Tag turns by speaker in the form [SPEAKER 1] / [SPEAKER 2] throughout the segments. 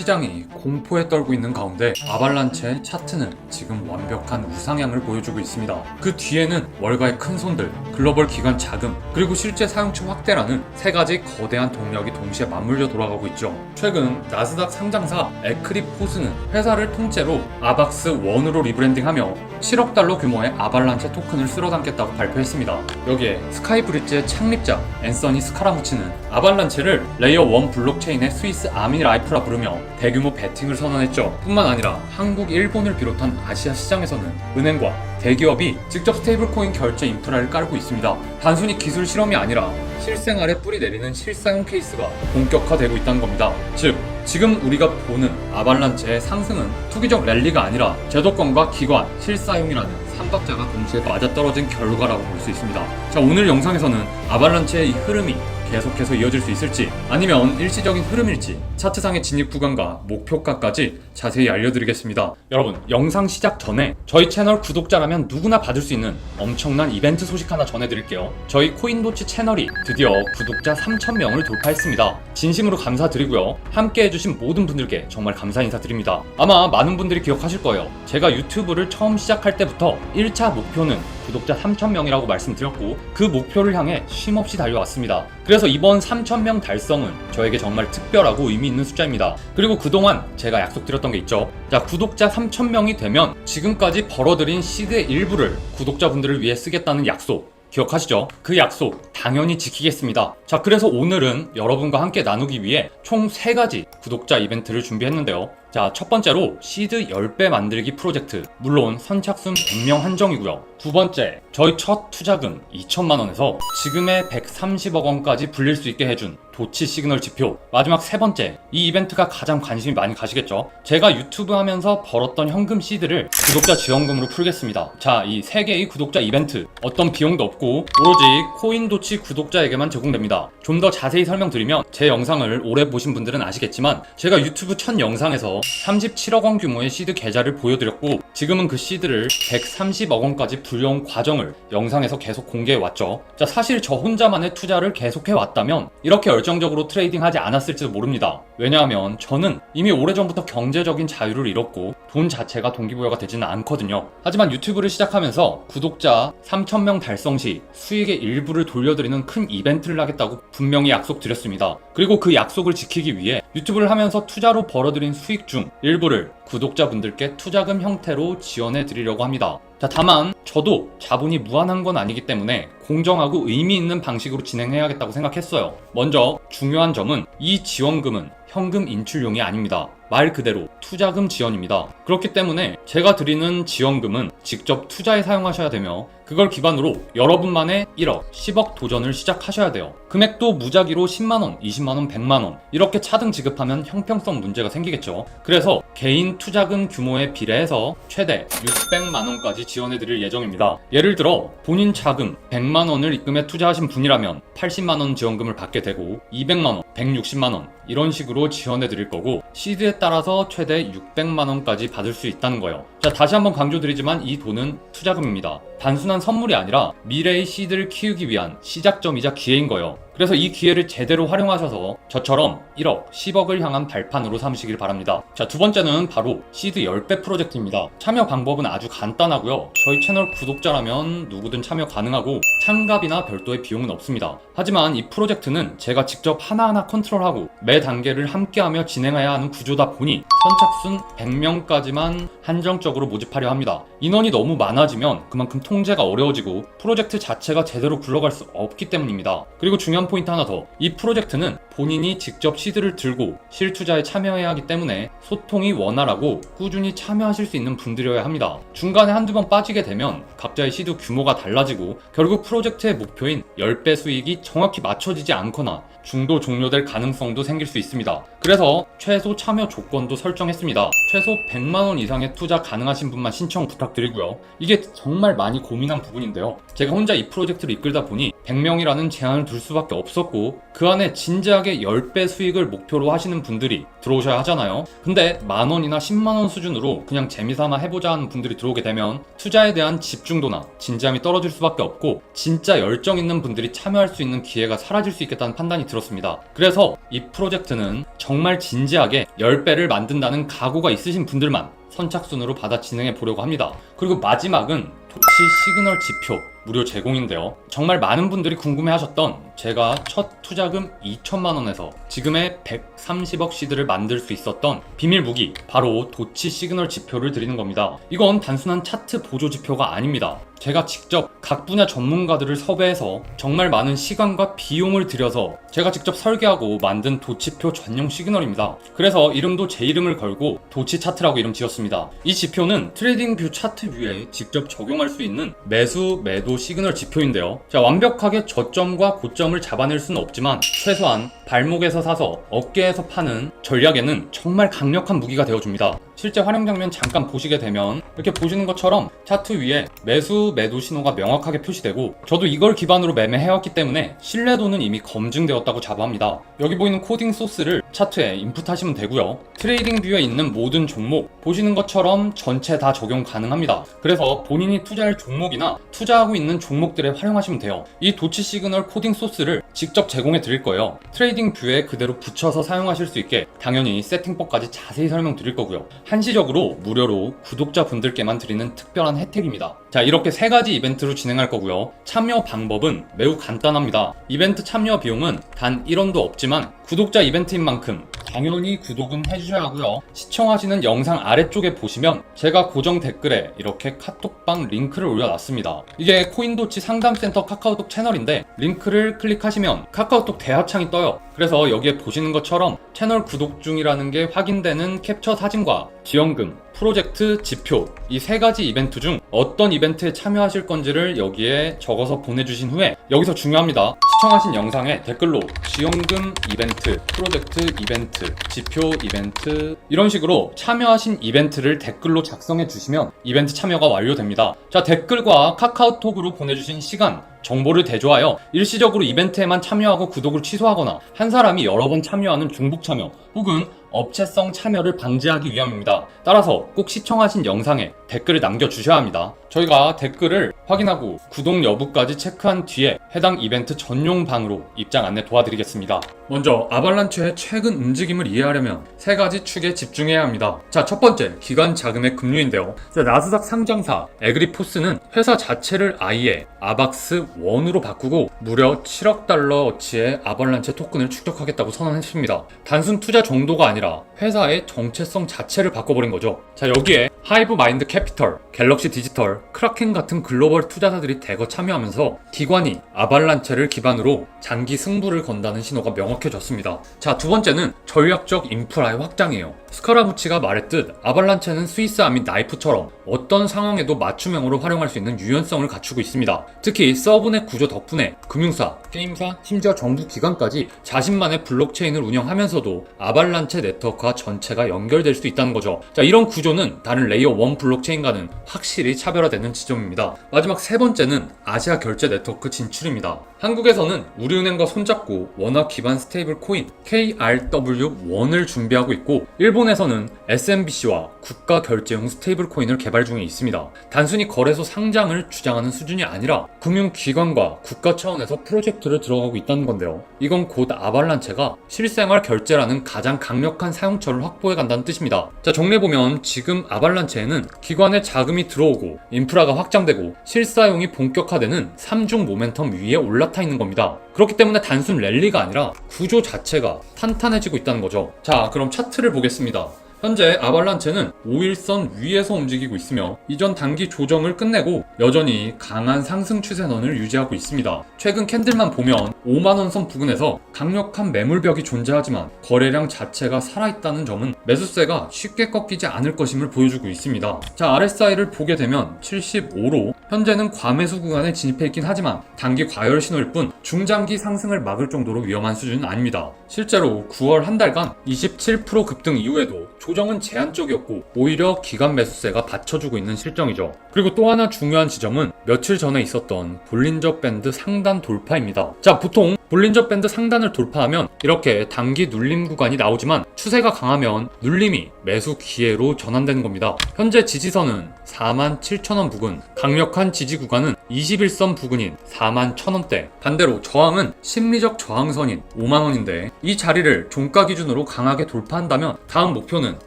[SPEAKER 1] 시장이 공포에 떨고 있는 가운데 아발란체의 차트는 지금 완벽한 우상향을 보여주고 있습니다. 그 뒤에는 월가의 큰 손들, 글로벌 기관 자금, 그리고 실제 사용처 확대라는 세 가지 거대한 동력이 동시에 맞물려 돌아가고 있죠. 최근 나스닥 상장사 에크리포스는 회사를 통째로 아박스1으로 리브랜딩하며 7억 달러 규모의 아발란체 토큰을 쓸어 담겠다고 발표했습니다. 여기에 스카이브리지의 창립자 앤서니 스카라무치는 아발란체를 레이어 1 블록체인의 스위스 아미 라이프라 부르며 대규모 베팅을 선언했죠. 뿐만 아니라 한국, 일본을 비롯한 아시아 시장에서는 은행과 대기업이 직접 스테이블코인 결제 인프라를 깔고 있습니다. 단순히 기술 실험이 아니라 실생활에 뿌리 내리는 실사용 케이스가 본격화되고 있다는 겁니다. 즉, 지금 우리가 보는 아발란체의 상승은 투기적 랠리가 아니라 제도권과 기관, 실사용이라는 삼박자가 동시에 맞아떨어진 결과라고 볼 수 있습니다. 자, 오늘 영상에서는 아발란체의 이 흐름이 계속해서 이어질 수 있을지, 아니면 일시적인 흐름일지, 차트상의 진입 구간과 목표가까지 자세히 알려드리겠습니다. 여러분, 영상 시작 전에 저희 채널 구독자라면 누구나 받을 수 있는 엄청난 이벤트 소식 하나 전해드릴게요. 저희 코인도치 채널이 드디어 구독자 3,000명을 돌파했습니다. 진심으로 감사드리고요. 함께 해주신 모든 분들께 정말 감사 인사드립니다. 아마 많은 분들이 기억하실 거예요. 제가 유튜브를 처음 시작할 때부터 1차 목표는 구독자 3,000명이라고 말씀드렸고, 그 목표를 향해 쉼없이 달려왔습니다. 그래서 이번 3,000명 달성은 저에게 정말 특별하고 의미 있는 숫자입니다. 그리고 그동안 제가 약속드렸던 게 있죠. 자, 구독자 3,000명이 되면 지금까지 벌어들인 시드의 일부를 구독자분들을 위해 쓰겠다는 약속 기억하시죠? 그 약속 당연히 지키겠습니다. 자, 그래서 오늘은 여러분과 함께 나누기 위해 총 3가지 구독자 이벤트를 준비했는데요. 자, 첫 번째로 시드 10배 만들기 프로젝트, 물론 선착순 100명 한정이고요. 두 번째, 저희 첫 투자금 2천만원에서 지금의 130억 원까지 불릴 수 있게 해준 도치 시그널 지표. 마지막 세 번째, 이 이벤트가 가장 관심이 많이 가시겠죠? 제가 유튜브 하면서 벌었던 현금 시드를 구독자 지원금으로 풀겠습니다. 자, 이 3개의 구독자 이벤트, 어떤 비용도 없고 오로지 코인도치 구독자에게만 제공됩니다. 좀 더 자세히 설명드리면, 제 영상을 오래 보신 분들은 아시겠지만 제가 유튜브 첫 영상에서 37억 원 규모의 시드 계좌를 보여드렸고, 지금은 그 시드를 130억 원까지 불려온 과정을 영상에서 계속 공개해왔죠. 자, 사실 저 혼자만의 투자를 계속해왔다면 이렇게 열정적으로 트레이딩하지 않았을지도 모릅니다. 왜냐하면 저는 이미 오래전부터 경제적인 자유를 잃었고 돈 자체가 동기부여가 되지는 않거든요. 하지만 유튜브를 시작하면서 구독자 3,000명 달성 시 수익의 일부를 돌려드리는 큰 이벤트를 하겠다고 분명히 약속드렸습니다. 그리고 그 약속을 지키기 위해 유튜브를 하면서 투자로 벌어들인 수익 중 일부를 구독자분들께 투자금 형태로 지원해 드리려고 합니다. 자, 다만 저도 자본이 무한한 건 아니기 때문에 공정하고 의미 있는 방식으로 진행해야겠다고 생각했어요. 먼저 중요한 점은 이 지원금은 현금 인출용이 아닙니다. 말 그대로 투자금 지원입니다. 그렇기 때문에 제가 드리는 지원금은 직접 투자에 사용하셔야 되며, 그걸 기반으로 여러분만의 1억, 10억 도전을 시작하셔야 돼요. 금액도 무작위로 10만원, 20만원, 100만원 이렇게 차등 지급하면 형평성 문제가 생기겠죠. 그래서 개인 투자금 규모에 비례해서 최대 600만원까지 지원해드릴 예정입니다. 예를 들어 본인 자금 100만원을 입금해 투자하신 분이라면 80만원 지원금을 받게 되고, 200만원, 160만원 이런 식으로 지원해드릴 거고, 시드에 따라서 최대 600만원까지 받을 수 있다는 거예요. 자, 다시 한번 강조드리지만 이 돈은 투자금입니다. 단순한 선물이 아니라 미래의 시드를 키우기 위한 시작점이자 기회인 거예요. 그래서 이 기회를 제대로 활용하셔서 저처럼 1억, 10억을 향한 발판으로 삼으시길 바랍니다. 자, 두 번째는 바로 시드 10배 프로젝트입니다. 참여 방법은 아주 간단하고요. 저희 채널 구독자라면 누구든 참여 가능하고 참가비나 별도의 비용은 없습니다. 하지만 이 프로젝트는 제가 직접 하나하나 컨트롤하고 매 단계를 함께하며 진행해야 하는 구조다 보니 선착순 100명까지만 한정적으로 모집하려 합니다. 인원이 너무 많아지면 그만큼 통제가 어려워지고 프로젝트 자체가 제대로 굴러갈 수 없기 때문입니다. 그리고 중요한 포인트 하나 더, 이 프로젝트는 본인이 직접 시드를 들고 실투자에 참여해야 하기 때문에 소통이 원활하고 꾸준히 참여하실 수 있는 분들이어야 합니다. 중간에 한두 번 빠지게 되면 각자의 시드 규모가 달라지고 결국 프로젝트의 목표인 10배 수익이 정확히 맞춰지지 않거나 중도 종료될 가능성도 생길 수 있습니다. 그래서 최소 참여 조건도 설정했습니다. 최소 100만원 이상의 투자 가능하신 분만 신청 부탁드리고요. 이게 정말 많이 고민한 부분인데요. 제가 혼자 이 프로젝트를 이끌다 보니 100명이라는 제한을 둘 수밖에 없었고, 그 안에 진지하게 10배 수익을 목표로 하시는 분들이 들어오셔야 하잖아요. 근데 만원이나 10만원 수준으로 그냥 재미삼아 해보자 하는 분들이 들어오게 되면 투자에 대한 집중도나 진지함이 떨어질 수밖에 없고, 진짜 열정 있는 분들이 참여할 수 있는 기회가 사라질 수 있겠다는 판단이 들었습니다. 그래서 이 프로젝트는 정말 진지하게 10배를 만든다는 각오가 있으신 분들만 선착순으로 받아 진행해 보려고 합니다. 그리고 마지막은 도치 시그널 지표 무료 제공인데요. 정말 많은 분들이 궁금해하셨던 제가 첫 투자금 2천만원에서 지금의 130억 시드를 만들 수 있었던 비밀 무기, 바로 도치 시그널 지표를 드리는 겁니다. 이건 단순한 차트 보조 지표가 아닙니다. 제가 직접 각 분야 전문가들을 섭외해서 정말 많은 시간과 비용을 들여서 제가 직접 설계하고 만든 도치표 전용 시그널입니다. 그래서 이름도 제 이름을 걸고 도치 차트라고 이름 지었습니다. 이 지표는 트레이딩 뷰 차트 뷰에 직접 적용할 수 있는 매수, 매도 시그널 지표인데요. 자, 완벽하게 저점과 고점을 잡아낼 수는 없지만 최소한 발목에서 사서 어깨에서 파는 전략에는 정말 강력한 무기가 되어줍니다. 실제 활용 장면 잠깐 보시게 되면 이렇게 보시는 것처럼 차트 위에 매수, 매도 신호가 명확하게 표시되고, 저도 이걸 기반으로 매매해왔기 때문에 신뢰도는 이미 검증되었다고 자부합니다. 여기 보이는 코딩 소스를 차트에 인풋하시면 되고요. 트레이딩 뷰에 있는 모든 종목 보시는 것처럼 전체 다 적용 가능합니다. 그래서 본인이 투자할 종목이나 투자하고 있는 종목들에 활용하시면 돼요. 이 도치 시그널 코딩 소스를 직접 제공해 드릴 거예요. 트레이딩 뷰에 그대로 붙여서 사용하실 수 있게 당연히 세팅법까지 자세히 설명드릴 거고요. 한시적으로 무료로 구독자분들께만 드리는 특별한 혜택입니다. 자, 이렇게 3가지 이벤트로 진행할 거고요. 참여 방법은 매우 간단합니다. 이벤트 참여 비용은 단 1원도 없지만 구독자 이벤트인 만큼 당연히 구독은 해주셔야 하고요. 시청하시는 영상 아래쪽에 보시면 제가 고정 댓글에 이렇게 카톡방 링크를 올려놨습니다. 이게 코인도치 상담센터 카카오톡 채널인데 링크를 클릭하시면 카카오톡 대화창이 떠요. 그래서 여기에 보시는 것처럼 채널 구독 중이라는 게 확인되는 캡처 사진과 지원금, 프로젝트 지표, 이 3가지 이벤트 중 어떤 이벤트에 참여하실 건지를 여기에 적어서 보내주신 후에, 여기서 중요합니다. 시청하신 영상에 댓글로 지원금 이벤트, 프로젝트 이벤트, 지표 이벤트, 이런 식으로 참여하신 이벤트를 댓글로 작성해 주시면 이벤트 참여가 완료됩니다. 자, 댓글과 카카오톡으로 보내주신 시간, 정보를 대조하여 일시적으로 이벤트에만 참여하고 구독을 취소하거나 한 사람이 여러 번 참여하는 중복 참여 혹은 업체성 참여를 방지하기 위함입니다. 따라서 꼭 시청하신 영상에 댓글을 남겨주셔야 합니다. 저희가 댓글을 확인하고 구독 여부까지 체크한 뒤에 해당 이벤트 전용 방으로 입장 안내 도와드리겠습니다. 먼저 아발란체의 최근 움직임을 이해하려면 3가지 축에 집중해야 합니다. 자, 첫 번째, 기관 자금의 급류인데요. 자, 나스닥 상장사 에그리포스는 회사 자체를 아예 아박스1으로 바꾸고 무려 7억 달러어치의 아발란체 토큰을 축적하겠다고 선언했습니다. 단순 투자 정도가 아니라 회사의 정체성 자체를 바꿔버린 거죠. 자, 여기에 하이브 마인드 캐피털, 갤럭시 디지털, 크라켄 같은 글로벌 투자사들이 대거 참여하면서 기관이 아발란체를 기반으로 장기 승부를 건다는 신호가 명확해졌습니다. 자, 두 번째는 전략적 인프라의 확장이에요. 스카라부치가 말했듯 아발란체는 스위스 아미 나이프처럼 어떤 상황에도 맞춤형으로 활용할 수 있는 유연성을 갖추고 있습니다. 특히 서브넷 구조 덕분에 금융사, 게임사, 심지어 정부 기관까지 자신만의 블록체인을 운영하면서도 아발란체 네트워크와 전체가 연결될 수 있다는 거죠. 자, 이런 구조는 다른 레이어 1 블록체인과는 확실히 차별화되는 지점입니다. 마지막 3번째는 아시아 결제 네트워크 진출입니다. 한국에서는 우리은행과 손잡고 원화 기반 스테이블 코인 KRW1을 준비하고 있고, 일본에서는 SMBC와 국가 결제용 스테이블 코인을 개발 중에 있습니다. 단순히 거래소 상장을 주장하는 수준이 아니라 금융기관과 국가 차원에서 프로젝트를 들어가고 있다는 건데요. 이건 곧 아발란체가 실생활 결제라는 가장 강력한 사용처를 확보해 간다는 뜻입니다. 자, 정리해보면 지금 아발란체에는 기관의 자금이 들어오고 인프라가 확장되고 실사용이 본격화되는 3중 모멘텀 위에 올라타 있는 겁니다. 그렇기 때문에 단순 랠리가 아니라 구조 자체가 탄탄해지고 있다는 거죠. 자, 그럼 차트를 보겠습니다. 현재 아발란체는 5일선 위에서 움직이고 있으며 이전 단기 조정을 끝내고 여전히 강한 상승 추세선을 유지하고 있습니다. 최근 캔들만 보면 5만원 선 부근에서 강력한 매물벽이 존재하지만 거래량 자체가 살아있다는 점은 매수세가 쉽게 꺾이지 않을 것임을 보여주고 있습니다. 자, RSI를 보게 되면 75로 현재는 과매수 구간에 진입해 있긴 하지만 단기 과열 신호일 뿐 중장기 상승을 막을 정도로 위험한 수준은 아닙니다. 실제로 9월 한 달간 27% 급등 이후에도 조정은 제한적이었고 오히려 기관 매수세가 받쳐주고 있는 실정이죠. 그리고 또 하나 중요한 지점은 며칠 전에 있었던 볼린저 밴드 상단 돌파입니다. 자, 보통 볼린저 밴드 상단을 돌파하면 이렇게 단기 눌림 구간이 나오지만 추세가 강하면 눌림이 매수 기회로 전환되는 겁니다. 현재 지지선은 47,000원 부근, 강력한 지지 구간은 21선 부근인 41,000원대, 반대로 저항은 심리적 저항선인 5만원인데 이 자리를 종가 기준으로 강하게 돌파한다면 다음 목표는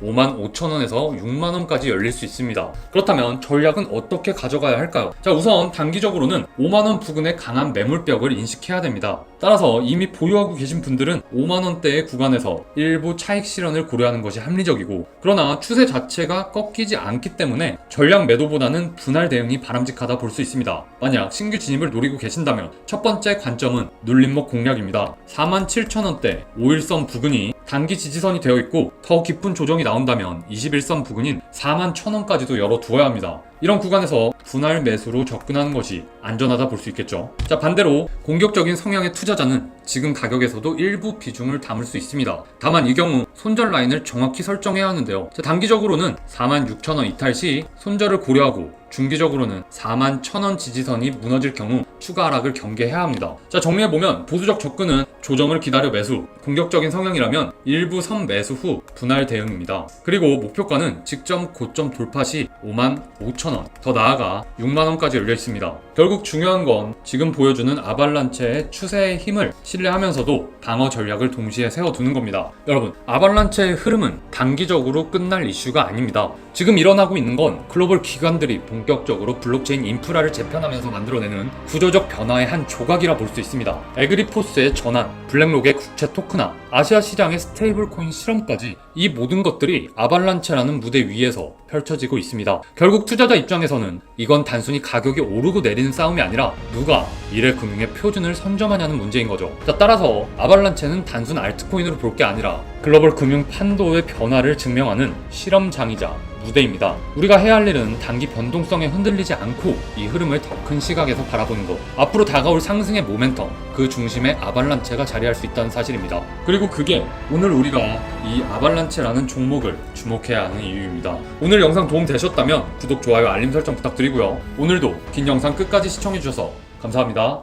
[SPEAKER 1] 55,000원에서 6만원까지 열릴 수 있습니다. 그렇다면 전략은 어떻게 가져가야 할까요? 자, 우선 단기적으로는 5만원 부근의 강한 매물벽을 인식해야 됩니다. 따라서 이미 보유하고 계신 분들은 5만원대의 구간에서 일부 차익 실현을 고려하는 것이 합리적이고, 그러나 추세 자체가 꺾이지 않기 때문에 전략 매도보다는 분할 대응이 바람직하다 볼 수 있습니다. 만약 신규 진입을 노리고 계신다면 첫 번째 관점은 눌림목 공략입니다. 47,000원대 5일선 부근이 단기 지지선이 되어 있고 더 깊은 조정이 나온다면 21선 부근인 41,000원까지도 열어두어야 합니다. 이런 구간에서 분할 매수로 접근하는 것이 안전하다 볼 수 있겠죠. 자, 반대로 공격적인 성향의 투자자는 지금 가격에서도 일부 비중을 담을 수 있습니다. 다만 이 경우 손절 라인을 정확히 설정해야 하는데요. 자, 단기적으로는 46,000원 이탈 시 손절을 고려하고, 중기적으로는 41,000원 지지선이 무너질 경우 추가 하락을 경계해야 합니다. 자, 정리해보면 보수적 접근은 조정을 기다려 매수, 공격적인 성향이라면 일부 선 매수 후 분할 대응입니다. 그리고 목표가는 직전 고점 돌파 시 55,000원, 더 나아가 6만원까지 열려 있습니다. 결국 중요한 건 지금 보여주는 아발란체의 추세의 힘을 신뢰하면서도 방어 전략을 동시에 세워두는 겁니다. 여러분, 아발란체의 흐름은 단기적으로 끝날 이슈가 아닙니다. 지금 일어나고 있는 건 글로벌 기관들이 본격적으로 블록체인 인프라를 재편하면서 만들어내는 구조적 변화의 한 조각이라 볼 수 있습니다. 에그리포스의 전환, 블랙록의 국채 토크나 아시아 시장의 스테이블 코인 실험까지, 이 모든 것들이 아발란체라는 무대 위에서 펼쳐지고 있습니다. 결국 투자자 입장에서는 이건 단순히 가격이 오르고 내리는 싸움이 아니라 누가 미래 금융의 표준을 선점하냐는 문제인 거죠. 자, 따라서 아발란체는 단순 알트코인으로 볼 게 아니라 글로벌 금융 판도의 변화를 증명하는 실험장이자 무대입니다. 우리가 해야 할 일은 단기 변동성에 흔들리지 않고 이 흐름을 더 큰 시각에서 바라보는 것. 앞으로 다가올 상승의 모멘텀, 그 중심에 아발란체가 자리할 수 있다는 사실입니다. 그리고 그게 오늘 우리가 이 아발란체라는 종목을 주목해야 하는 이유입니다. 오늘 영상 도움 되셨다면 구독, 좋아요, 알림 설정 부탁드리고요. 오늘도 긴 영상 끝까지 시청해주셔서 감사합니다.